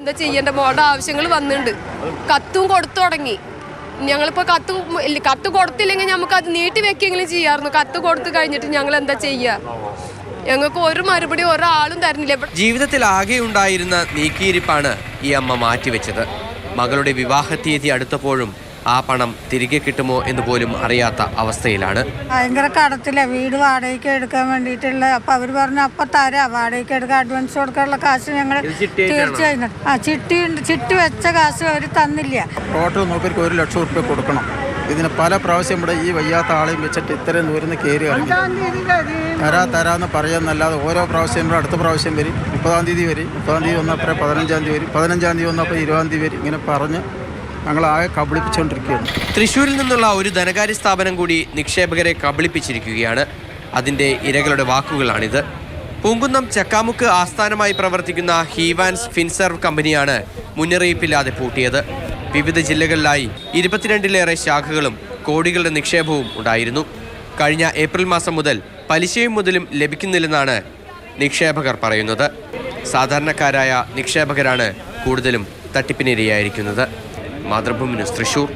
എന്താ ചെയ്യേണ്ട മോളുടെ ആവശ്യങ്ങൾ വന്നിട്ടുണ്ട്. കത്തും കൊടുത്തു തുടങ്ങി. ഞങ്ങളിപ്പോൾ കത്ത് കൊടുത്തില്ലെങ്കിൽ നമുക്ക് അത് നീട്ടി വെക്കെങ്കിലും ചെയ്യാമായിരുന്നു. കത്ത് കൊടുത്തു കഴിഞ്ഞിട്ട് ഞങ്ങൾ എന്താ ചെയ്യുക? ഞങ്ങൾക്ക് ഒരു മറുപടി ഒരാളും തരുന്നില്ല. ജീവിതത്തിൽ ആകെ ഉണ്ടായിരുന്ന നീക്കിയിരിപ്പാണ് ഈ അമ്മ മാറ്റിവെച്ചത്. മകളുടെ വിവാഹ തീയതി അടുത്തപ്പോഴും ആ പണം തിരികെ കിട്ടുമോ എന്ന് പോലും അറിയാത്ത അവസ്ഥയിലാണ്. ഭയങ്കര കടത്തില്ല, വീട് വാടകയ്ക്ക് എടുക്കാൻ വേണ്ടിയിട്ടുള്ള. അപ്പൊ അവർ പറഞ്ഞു അപ്പൊ തരാം, വാടകയ്ക്ക് എടുക്കാൻ അഡ്വാൻസ് കൊടുക്കാനുള്ള കാശ് ഞങ്ങൾ തീർച്ചയായും ചിട്ടി വെച്ച കാശ് അവർ തന്നില്ല. ടോട്ടൽ നോക്കി 1 ലക്ഷം റുപ്യ കൊടുക്കണം. ഇതിന് പല പ്രാവശ്യം ഇവിടെ ഈ വയ്യാത്ത ആളെയും വെച്ചിട്ട് ഇത്രയും ദൂരം കയറി ഇറങ്ങി തരാന്ന് പറയാന്നല്ലാതെ ഓരോ പ്രാവശ്യം ഇവിടെ അടുത്ത പ്രാവശ്യം വരും. 30-ാം തീയതി വരും, 30-ാം തീയതി വന്നപ്പോൾ 15-ാം തീയതി വരും, 15-ാം തീയതി വന്നപ്പോൾ 20-ാം തീയതി വരും. ഇങ്ങനെ പറഞ്ഞ് ഞങ്ങളാകെ കബളിപ്പിച്ചുകൊണ്ടിരിക്കുകയാണ്. തൃശ്ശൂരിൽ നിന്നുള്ള ഒരു ധനകാര്യ സ്ഥാപനം കൂടി നിക്ഷേപകരെ കബളിപ്പിച്ചിരിക്കുകയാണ്. അതിൻ്റെ ഇരകളുടെ വാക്കുകളാണിത്. പൂങ്കുന്നം ചക്കാമുക്ക് ആസ്ഥാനമായി പ്രവർത്തിക്കുന്ന ഹീവാൻസ് ഫിൻസർവ് കമ്പനിയാണ് മുന്നറിയിപ്പില്ലാതെ പൂട്ടിയത്. വിവിധ ജില്ലകളിലായി 22-ലേറെ ശാഖകളും കോടികളുടെ നിക്ഷേപവും ഉണ്ടായിരുന്നു. കഴിഞ്ഞ ഏപ്രിൽ മാസം മുതൽ പലിശയും മുതലും ലഭിക്കുന്നില്ലെന്നാണ് നിക്ഷേപകർ പറയുന്നത്. സാധാരണക്കാരായ നിക്ഷേപകരാണ് കൂടുതലും തട്ടിപ്പിനിരയായിരിക്കുന്നത്. മാതൃഭൂമി ന്യൂസ്, തൃശ്ശൂർ.